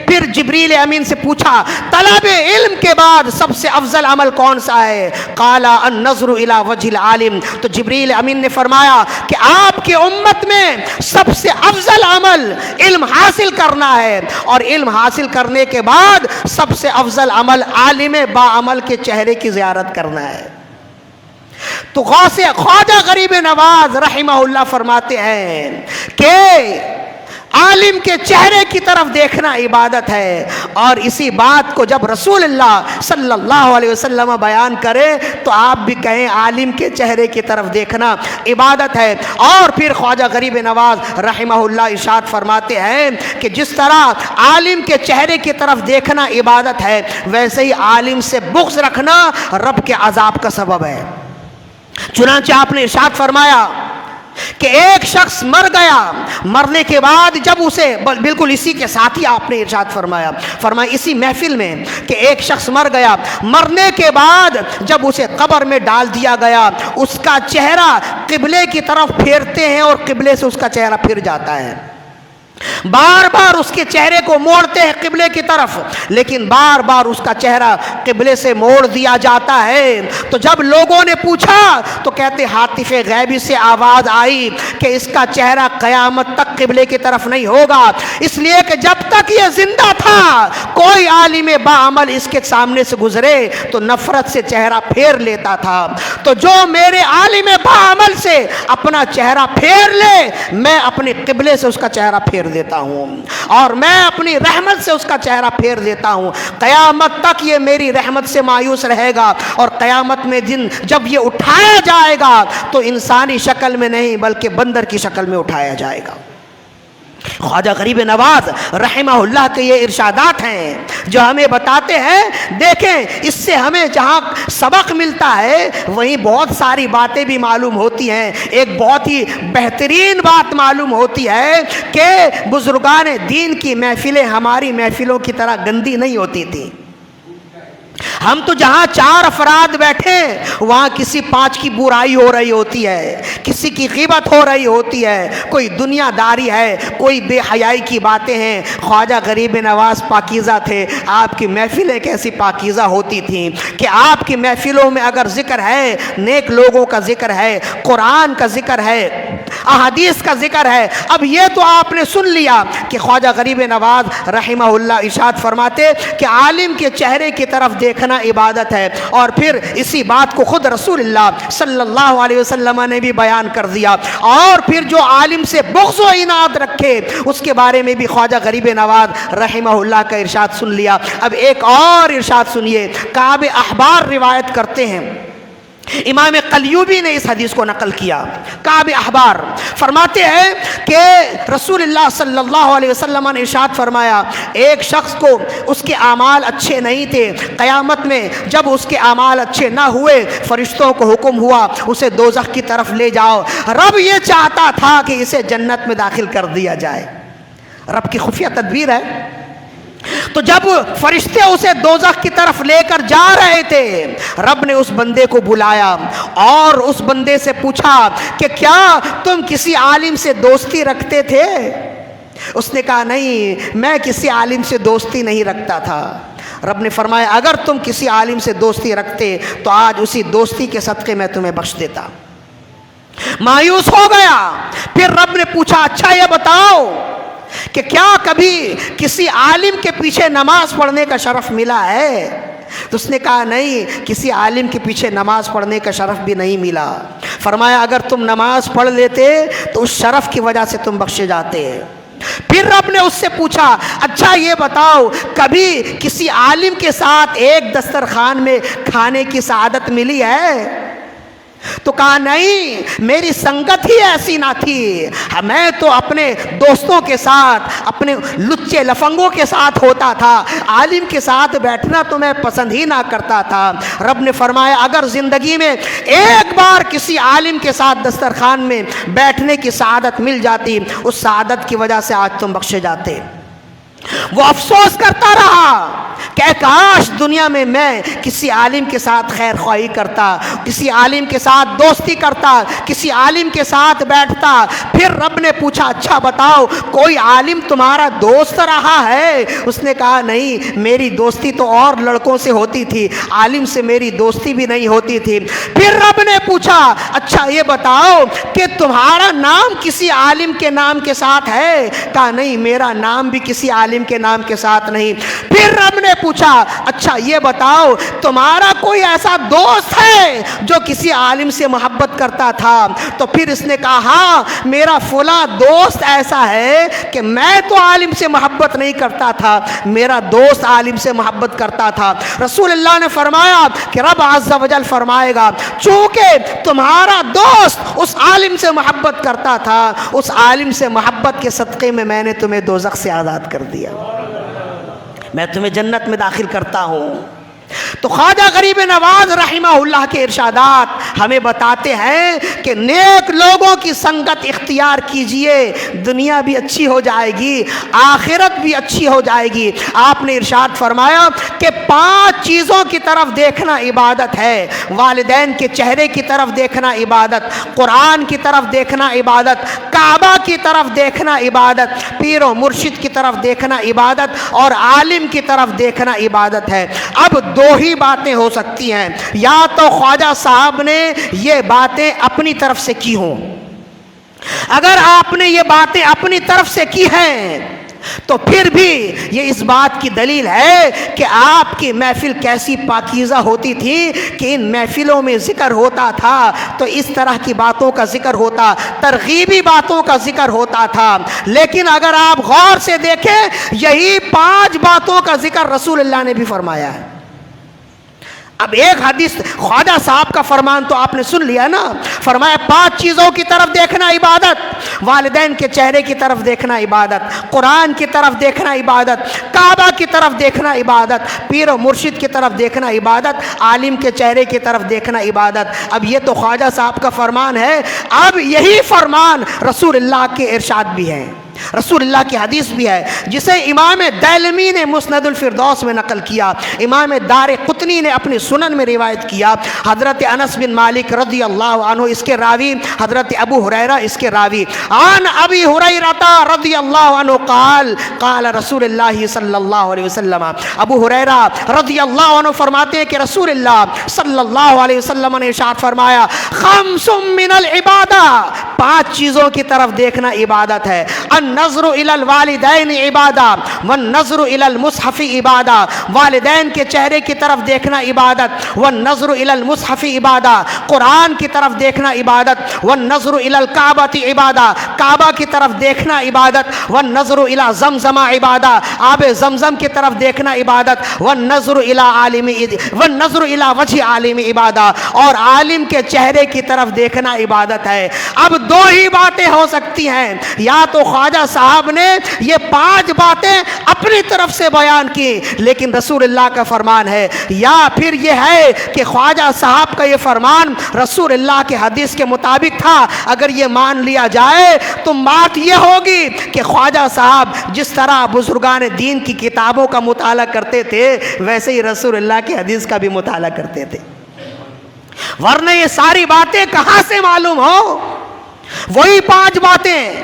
پھر جبریل امین سے پوچھا طلب علم کے بعد سب سے افضل عمل کون سا ہے؟ قال النظر الى وجه العالم، تو جبریل امین نے فرمایا کہ آپ کی امت میں سب سے افضل عمل علم حاصل کرنا ہے، اور علم حاصل کرنے کے بعد سب سے افضل عمل عالم با عمل کے چہرے کی زیارت کرنا ہے۔ تو خواجہ غریب نواز رحمہ اللہ فرماتے ہیں کہ عالم کے چہرے کی طرف دیکھنا عبادت ہے، اور اسی بات کو جب رسول اللہ صلی اللہ علیہ وسلم بیان کرے تو آپ بھی کہیں عالم کے چہرے کی طرف دیکھنا عبادت ہے۔ اور پھر خواجہ غریب نواز رحمہ اللہ ارشاد فرماتے ہیں کہ جس طرح عالم کے چہرے کی طرف دیکھنا عبادت ہے، ویسے ہی عالم سے بغض رکھنا رب کے عذاب کا سبب ہے۔ چنانچہ آپ نے ارشاد فرمایا کہ ایک شخص مر گیا، مرنے کے بعد جب اسے بالکل اسی کے ساتھ ہی آپ نے ارشاد فرمایا اسی محفل میں کہ ایک شخص مر گیا، مرنے کے بعد جب اسے قبر میں ڈال دیا گیا اس کا چہرہ قبلے کی طرف پھیرتے ہیں اور قبلے سے اس کا چہرہ پھر جاتا ہے۔ بار بار اس کے چہرے کو موڑتے ہیں قبلے کی طرف، لیکن بار بار اس کا چہرہ قبلے سے موڑ دیا جاتا ہے۔ تو جب لوگوں نے پوچھا تو کہتے ہاتف غیبی سے آواز آئی کہ اس کا چہرہ قیامت تک قبلے کی طرف نہیں ہوگا، اس لیے کہ جب تک یہ زندہ تھا کوئی عالم باعمل اس کے سامنے سے گزرے تو نفرت سے چہرہ پھیر لیتا تھا۔ تو جو میرے عالم باعمل سے اپنا چہرہ پھیر لے، میں اپنے قبلے سے اس کا چہرہ پھیر دیتا ہوں، اور میں اپنی رحمت سے اس کا چہرہ پھیر دیتا ہوں۔ قیامت تک یہ میری رحمت سے مایوس رہے گا، اور قیامت میں دن جب یہ اٹھایا جائے گا تو انسانی شکل میں نہیں بلکہ بندر کی شکل میں اٹھایا جائے گا۔ خواجہ غریب نواز رحمہ اللہ کے یہ ارشادات ہیں جو ہمیں بتاتے ہیں، دیکھیں اس سے ہمیں جہاں سبق ملتا ہے وہیں بہت ساری باتیں بھی معلوم ہوتی ہیں۔ ایک بہت ہی بہترین بات معلوم ہوتی ہے کہ بزرگان دین کی محفلیں ہماری محفلوں کی طرح گندی نہیں ہوتی تھیں۔ ہم تو جہاں 4 افراد بیٹھے وہاں کسی 5 کی برائی ہو رہی ہوتی ہے، کسی کی غیبت ہو رہی ہوتی ہے، کوئی دنیا داری ہے، کوئی بے حیائی کی باتیں ہیں۔ خواجہ غریب نواز پاکیزہ تھے، آپ کی محفلیں کیسی پاکیزہ ہوتی تھیں کہ آپ کی محفلوں میں اگر ذکر ہے، نیک لوگوں کا ذکر ہے، قرآن کا ذکر ہے، احادیث کا ذکر ہے۔ اب یہ تو آپ نے سن لیا کہ خواجہ غریب نواز رحمہ اللہ ارشاد فرماتے کہ عالم کے چہرے کی طرف دیکھنا عبادت ہے، اور پھر اسی بات کو خود رسول اللہ صلی اللہ علیہ وسلم نے بھی بیان کر دیا۔ اور پھر جو عالم سے بغض و عناد رکھے اس کے بارے میں بھی خواجہ غریب نواز رحمہ اللہ کا ارشاد سن لیا۔ اب ایک اور ارشاد سنیے، کعب احبار روایت کرتے ہیں، امام قلیوبی نے اس حدیث کو نقل کیا۔ کعب احبار فرماتے ہیں کہ رسول اللہ صلی اللہ علیہ وسلم نے ارشاد فرمایا، ایک شخص کو اس کے اعمال اچھے نہیں تھے، قیامت میں جب اس کے اعمال اچھے نہ ہوئے فرشتوں کو حکم ہوا اسے دوزخ کی طرف لے جاؤ۔ رب یہ چاہتا تھا کہ اسے جنت میں داخل کر دیا جائے، رب کی خفیہ تدبیر ہے۔ تو جب فرشتے اسے دوزخ کی طرف لے کر جا رہے تھے، رب نے اس بندے کو بلایا اور اس بندے سے پوچھا کہ کیا تم کسی عالم سے دوستی رکھتے تھے؟ اس نے کہا نہیں، میں کسی عالم سے دوستی نہیں رکھتا تھا۔ رب نے فرمایا اگر تم کسی عالم سے دوستی رکھتے تو آج اسی دوستی کے صدقے میں تمہیں بخش دیتا۔ مایوس ہو گیا۔ پھر رب نے پوچھا اچھا یہ بتاؤ کہ کیا کبھی کسی عالم کے پیچھے نماز پڑھنے کا شرف ملا ہے؟ تو اس نے کہا نہیں، کسی عالم کے پیچھے نماز پڑھنے کا شرف بھی نہیں ملا۔ فرمایا اگر تم نماز پڑھ لیتے تو اس شرف کی وجہ سے تم بخشے جاتے۔ پھر رب نے اس سے پوچھا اچھا یہ بتاؤ کبھی کسی عالم کے ساتھ ایک دسترخوان میں کھانے کی سعادت ملی ہے؟ تو کہا نہیں، میری سنگت ہی ایسی نہ تھی، میں تو اپنے دوستوں کے ساتھ، اپنے لچے لفنگوں کے ساتھ ہوتا تھا، عالم کے ساتھ بیٹھنا تو میں پسند ہی نہ کرتا تھا۔ رب نے فرمایا اگر زندگی میں ایک بار کسی عالم کے ساتھ دسترخوان میں بیٹھنے کی سعادت مل جاتی، اس سعادت کی وجہ سے آج تم بخشے جاتے۔ وہ افسوس کرتا رہا کہ کاش دنیا میں میں کسی عالم کے ساتھ خیر خواہی کرتا، کسی عالم کے ساتھ دوستی کرتا، کسی عالم کے ساتھ بیٹھتا۔ پھر رب نے پوچھا اچھا بتاؤ کوئی عالم تمہارا دوست رہا ہے؟ اس نے کہا نہیں، میری دوستی تو اور لڑکوں سے ہوتی تھی، عالم سے میری دوستی بھی نہیں ہوتی تھی۔ پھر رب نے پوچھا اچھا یہ بتاؤ کہ تمہارا نام کسی عالم کے نام کے ساتھ ہے؟ کہا نہیں، میرا نام بھی کسی عالم کے نام کے ساتھ نہیں۔ پھر رب نے پوچھا اچھا یہ بتاؤ تمہارا کوئی ایسا دوست ہے جو کسی عالم سے محبت کرتا تھا؟ تو پھر اس نے کہا ہاں، میرا فلاں دوست ایسا ہے کہ میں تو عالم سے محبت نہیں کرتا تھا، میرا دوست عالم سے محبت کرتا تھا۔ رسول اللہ نے فرمایا کہ رب عز و جل فرمائے گا چونکہ تمہارا دوست اس عالم سے محبت کرتا تھا، اس عالم سے محبت کے صدقے میں میں نے تمہیں دوزخ سے آزاد کر دیا، میں تمہیں جنت میں داخل کرتا ہوں۔ تو خواجہ غریب نواز رحمہ اللہ کے ارشادات ہمیں بتاتے ہیں کہ نیک لوگوں کی سنگت اختیار کیجئے، دنیا بھی اچھی ہو جائے گی، آخرت بھی اچھی ہو جائے گی۔ آپ نے ارشاد فرمایا کہ 5 چیزوں کی طرف دیکھنا عبادت ہے، والدین کے چہرے کی طرف دیکھنا عبادت، قرآن کی طرف دیکھنا عبادت، کعبہ کی طرف دیکھنا عبادت، پیر و مرشد کی طرف دیکھنا عبادت، اور عالم کی طرف دیکھنا عبادت ہے۔ اب 2 ہی باتیں ہو سکتی ہیں، یا تو خواجہ صاحب نے یہ باتیں اپنی طرف سے کی ہوں۔ اگر آپ نے یہ باتیں اپنی طرف سے کی ہیں تو پھر بھی یہ اس بات کی دلیل ہے کہ آپ کی محفل کیسی پاکیزہ ہوتی تھی کہ ان محفلوں میں ذکر ہوتا تھا تو اس طرح کی باتوں کا ذکر ہوتا، ترغیبی باتوں کا ذکر ہوتا تھا۔ لیکن اگر آپ غور سے دیکھیں، یہی 5 باتوں کا ذکر رسول اللہ نے بھی فرمایا ہے۔ اب ایک حدیث خواجہ صاحب کا فرمان تو آپ نے سن لیا نا، فرمایا 5 چیزوں کی طرف دیکھنا عبادت، والدین کے چہرے کی طرف دیکھنا عبادت، قرآن کی طرف دیکھنا عبادت، کعبہ کی طرف دیکھنا عبادت، پیر و مرشد کی طرف دیکھنا عبادت، عالم کے چہرے کی طرف دیکھنا عبادت۔ اب یہ تو خواجہ صاحب کا فرمان ہے، اب یہی فرمان رسول اللہ کے ارشاد بھی ہے، رسول اللہ کی حدیث بھی ہے، جسے امام دیلمی نے مسند الفردوس میں نقل کیا، امام دار قطنی نے اپنی سنن میں روایت کیا، حضرت انس بن مالک رضی اللہ عنہ اس کے راوی، حضرت ابو ہریرہ اس کے راوی، عن ابی ہریرہ رضی اللہ عنہ قال قال رسول اللہ صلی اللہ علیہ وسلم، ابو ہریرہ رضی اللہ عنہ فرماتے ہیں کہ رسول اللہ صلی اللہ علیہ وسلم نے ارشاد فرمایا، خمس من العبادہ، 5 چیزوں کی طرف دیکھنا عبادت ہے، النظر الى الوالدین عبادہ والنظر الى المصحف عبادہ، والدین کے چہرے کی طرف دیکھنا عبادت، والنظر الى المصحف عبادہ، قرآن کی طرف دیکھنا عبادت، والنظر الى الکعبۃ عبادہ، کعبہ کی طرف دیکھنا عبادت، والنظر الى زمزم عبادہ، آب زمزم کی طرف دیکھنا عبادت، والنظر الى وجہ عالم عبادہ، اور عالم کے چہرے کی طرف دیکھنا عبادت ہے۔ اب 2 ہی باتیں ہو سکتی ہیں، یا تو خواجہ صاحب نے یہ 5 باتیں اپنی طرف سے بیان کی لیکن رسول اللہ کا فرمان ہے، یا پھر یہ ہے کہ خواجہ صاحب کا یہ فرمان رسول اللہ کے حدیث کے مطابق تھا۔ اگر یہ مان لیا جائے تو بات یہ ہوگی کہ خواجہ صاحب جس طرح بزرگان دین کی کتابوں کا مطالعہ کرتے تھے ویسے ہی رسول اللہ کے حدیث کا بھی مطالعہ کرتے تھے، ورنہ یہ ساری باتیں کہاں سے معلوم ہو؟ وہی 5 باتیں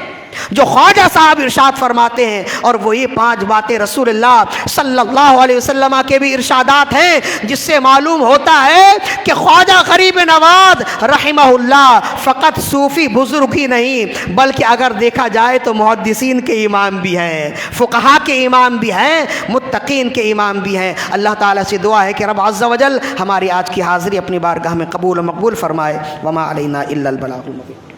جو خواجہ صاحب ارشاد فرماتے ہیں، اور وہی 5 باتیں رسول اللہ صلی اللہ علیہ وسلم کے بھی ارشادات ہیں، جس سے معلوم ہوتا ہے کہ خواجہ غریب نواز رحمہ اللہ فقط صوفی بزرگ ہی نہیں بلکہ اگر دیکھا جائے تو محدثین کے امام بھی ہیں، فقہا کے امام بھی ہیں، متقین کے امام بھی ہیں۔ اللہ تعالیٰ سے دعا ہے کہ رب عز و جل ہماری آج کی حاضری اپنی بارگاہ میں قبول و مقبول فرمائے۔ وما علینا الا البلاغ المبین۔